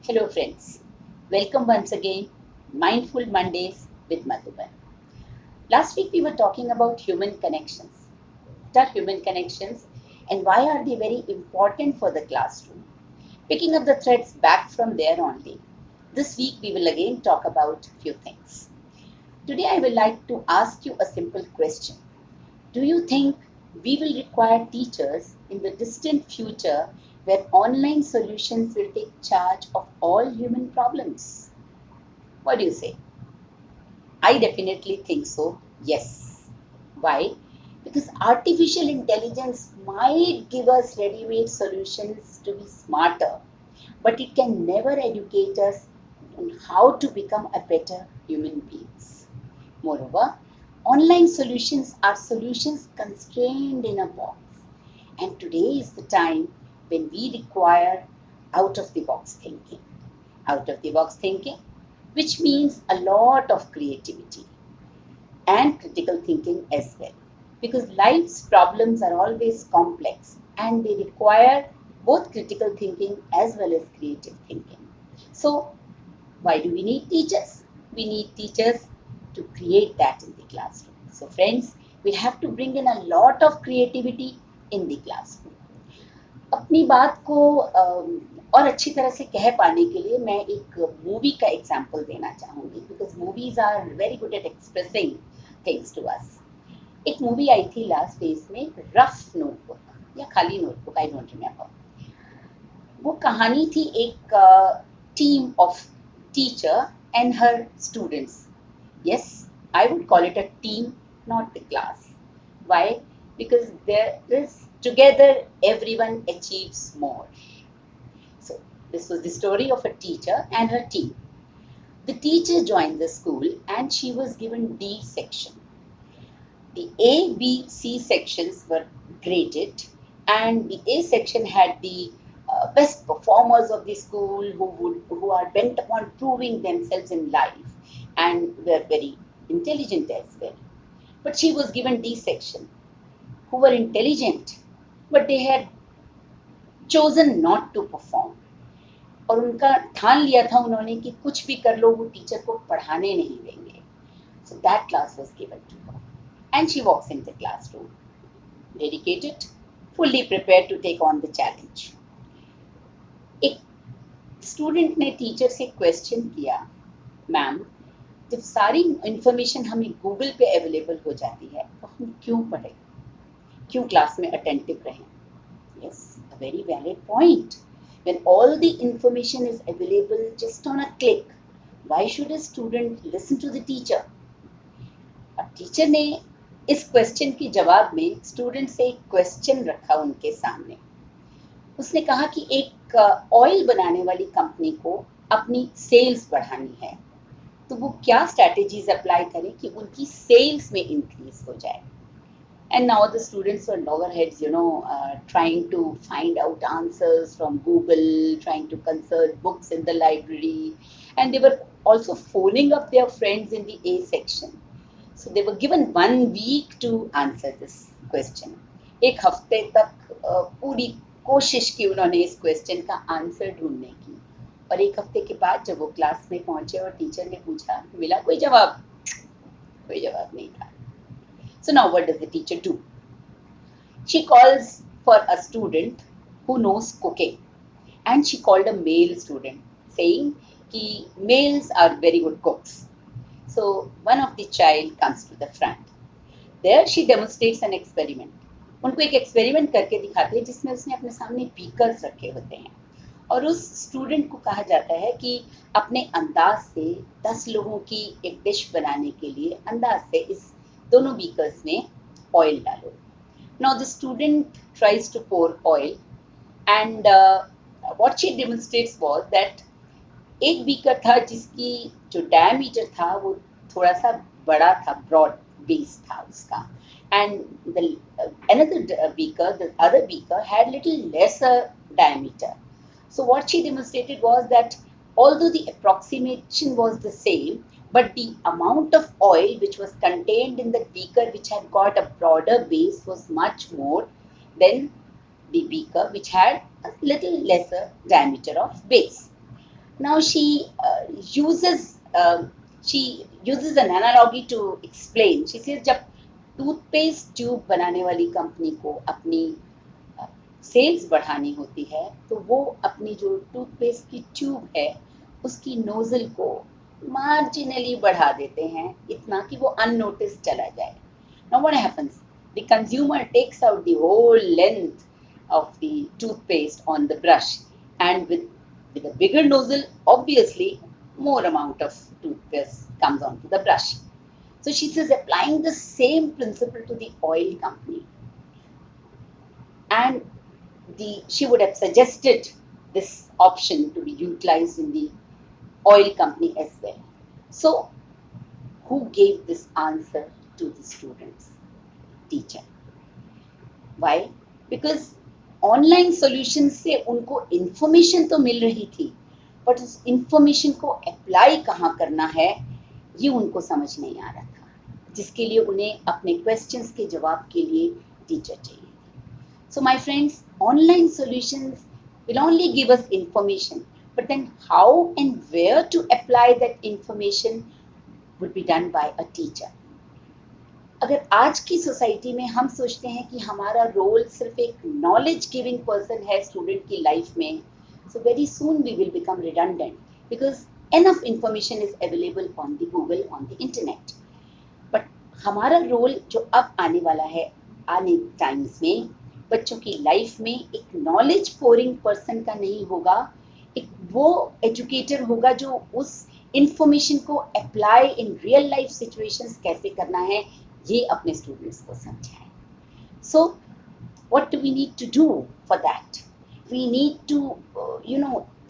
Hello friends, welcome once again, Mindful Mondays with Madhuban. Last week we were talking about human connections. What are human connections and why are they very important for the classroom? Picking up the threads back from there only. This week we will again talk about few things. Today I would like to ask you a simple question. Do you think we will require teachers in the distant future where online solutions will take charge of all human problems? What do you say? I definitely think so. Yes. Why? Because artificial intelligence might give us ready made solutions to be smarter, but it can never educate us on how to become a better human beings. Moreover, online solutions are solutions constrained in a box. And today is the time when we require out of the box thinking. Out of the box thinking, which means a lot of creativity and critical thinking as well. Because life's problems are always complex and they require both critical thinking as well as creative thinking. So, why do we need teachers? We need teachers to create that in the classroom. So, friends, we have to bring in a lot of creativity in the classroom. अपनी बात को और अच्छी तरह से कह पाने के लिए मैं एक मूवी का एग्जांपल देना चाहूँगी because movies are very good at expressing things to us. एक मूवी आई थी लास्ट डेज में, रफ नोटबुक या खाली नोटबुक, आई डोंट रिमेम्बर. वो कहानी थी एक team of teacher and her students. Yes, I would call it a team, not the class. Why? Because there is together everyone achieves more. So this was the story of a teacher and her team. The teacher joined the school and she was given D section. The A, B, C sections were graded, and the A section had the best performers of the school who are bent upon proving themselves in life and were very intelligent as well. But she was given D section, who were intelligent, but they had chosen not to perform. और उनका ठान लिया था उन्होंने कि कुछ भी कर लो वो टीचर को पढ़ाने नहीं देंगे. So that class was given to her. And she walks into the classroom, dedicated, fully prepared to take on the challenge. एक स्टूडेंट ने टीचर से क्वेश्चन किया, मैम जब सारी इंफॉर्मेशन हमें गूगल पे अवेलेबल हो जाती है तो हम क्यों पढ़ें, क्यों क्लास में अटेंटिव रहें? Yes, a very valid point. When all the information is available just on a click, why should a student listen to the teacher? अब टीचर ने इस क्वेश्चन के जवाब में स्टूडेंट से एक क्वेश्चन रखा उनके सामने. उसने कहा कि एक ऑयल बनाने वाली कंपनी को अपनी सेल्स बढ़ानी है, तो वो क्या स्ट्रैटेजीज अप्लाई करें कि उनकी सेल्स में इंक्रीज हो जाए. And now the students were loggerheads, trying to find out answers from Google, trying to consult books in the library, and they were also phoning up their friends in the A section. So they were given 1 week to answer this question. एक हफ्ते तक पूरी कोशिश की उन्होंने इस question का answer ढूंढने की. और एक हफ्ते के बाद जब वो क्लास में पहुंचे और टीचर ने पूछा, मिला कोई जवाब? कोई जवाब नहीं था. So now what does the teacher do? She calls for a student who knows cooking, and she called a male student saying कि males are very good cooks. So one of the child comes to the front. There she demonstrates an experiment. उनको एक experiment करके दिखाते हैं जिसमें उसने अपने सामने बीकर्स रखे होते हैं और उस स्टूडेंट को कहा जाता है कि अपने अंदाज से 10 लोगों की एक डिश बनाने के लिए अंदाज से इस दोनों बीकर्स में ऑयल डालो. Now the student tries to pour oil and what she demonstrates was that एक बीकर था जिसकी जो डायमीटर था वो थोड़ा सा बड़ा था, ब्रॉड बेस था उसका, and the another beaker, the other beaker had little lesser diameter. So what she demonstrated was that although the approximation was the same, but the amount of oil which was contained in the beaker which had got a broader base was much more than the beaker which had a little lesser diameter of base. Now uses she uses an analogy to explain. She says जब toothpaste tube बनाने वाली company को अपनी sales बढ़ानी होती है तो वो अपनी जो टूथपेस्ट की ट्यूब है उसकी नोजल को मार्जिनली बढ़ा देते हैं इतना कि वो अननोटिस चला जाए. Now what happens? The consumer takes out the whole length of the toothpaste on the brush, and with a bigger nozzle, obviously more amount of toothpaste comes onto the brush. So she says applying the same principle to the oil company, and she would have suggested this option to be utilized in the oil company as well. So who gave this answer to the students? Teacher. Why? Because online solution से उनको information तो मिल रही थी but उस information को apply कहाँ करना है ये उनको समझ नहीं आ रहा था जिसके लिए उन्हें अपने क्वेश्चंस के जवाब के लिए टीचर चाहिए. So my friends, online solutions will only give us information, but then how and where to apply that information would be done by a teacher. अगर आज की सोसाइटी में हम सोचते हैं कि हमारा रोल सिर्फ एक नॉलेज गिविंग पर्सन है स्टूडेंट की लाइफ में, so very soon we will become redundant because enough information is available on the Google, on the internet. But हमारा रोल जो अब आने वाला है आने टाइम्स में बच्चों की लाइफ में एक नॉलेज पोरिंग पर्सन का नहीं होगा, एक वो एजुकेटर होगा जो उस इंफॉर्मेशन को apply in real life situations कैसे करना है ये अपने स्टूडेंट्स को समझाएं. So what do we need to do for that? We need to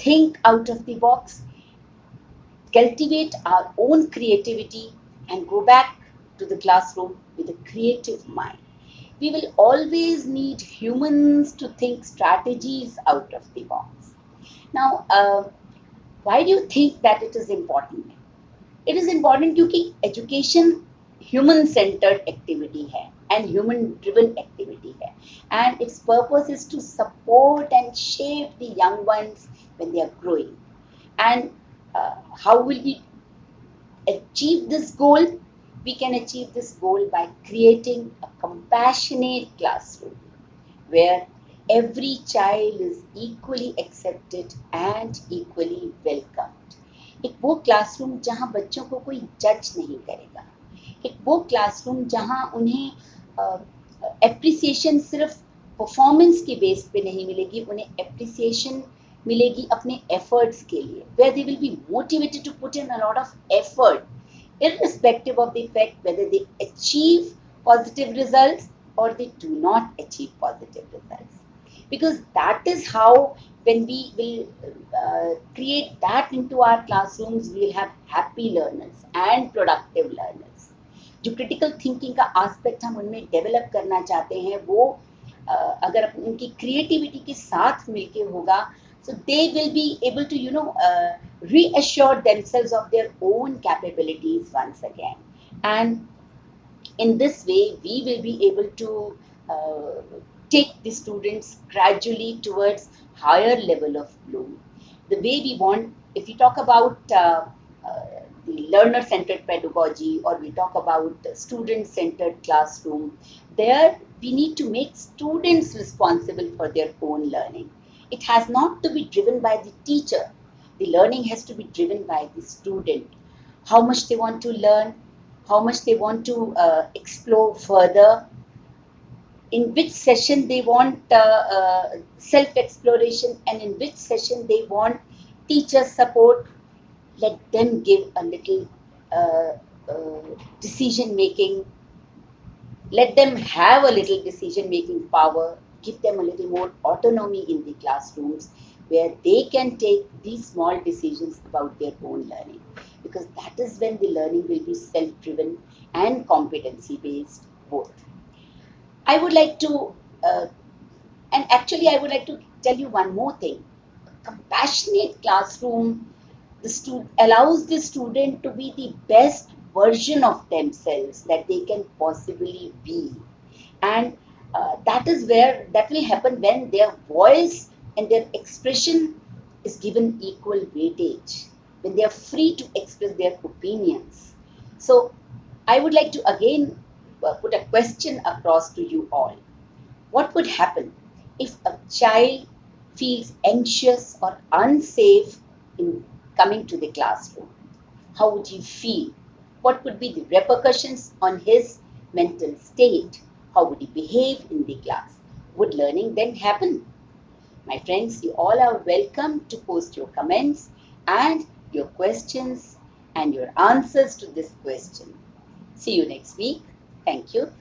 think out of the box, cultivate our own creativity and go back to the classroom with a creative mind. We will always need humans to think strategies out of the box. Now, why do you think that it is important? It is important क्योंकि education human centred activity है and human driven activity है and its purpose is to support and shape the young ones when they are growing. And how will we achieve this goal? We can achieve this goal by creating a compassionate classroom where every child is equally accepted and equally welcomed. एक वो classroom जहाँ बच्चों को कोई जज नहीं करेगा, एक वो क्लासरूम जहाँ उन्हें एप्रिसिएशन सिर्फ परफॉर्मेंस के बेस पे नहीं मिलेगी, उन्हें एप्रिसिएशन मिलेगी अपने एफर्ट्स के लिए, where they will be motivated to put in a lot of effort irrespective of the fact whether they achieve positive results or they do not achieve positive results. Because that is how when we will create that into our classrooms, we will have happy learners and productive learners. जो critical thinking का aspect हम उनमें develop करना चाहते हैं वो अगर उनकी क्रिएटिविटी के साथ मिलके होगा, so they will be able to reassure themselves of their own capabilities once again, and in this way we will be able to take the students gradually towards higher level of bloom the way we want. If we talk about the learner-centered pedagogy, or we talk about student-centered classroom, there we need to make students responsible for their own learning. It has not to be driven by the teacher. The learning has to be driven by the student. How much they want to learn, how much they want to explore further, in which session they want self-exploration, and in which session they want teacher support. Let them give a little decision making. Let them have a little decision making power. Give them a little more autonomy in the classrooms where they can take these small decisions about their own learning. Because that is when the learning will be self-driven and competency-based both. I would like to, and actually I would like to tell you one more thing. A compassionate classroom allows the student to be the best version of themselves that they can possibly be, and that is where that will happen when their voice and their expression is given equal weightage, when they are free to express their opinions. So I would like to again put a question across to you all. What would happen if a child feels anxious or unsafe in coming to the classroom? How would he feel? What would be the repercussions on his mental state? How would he behave in the class? Would learning then happen? My friends, you all are welcome to post your comments and your questions and your answers to this question. See you next week. Thank you.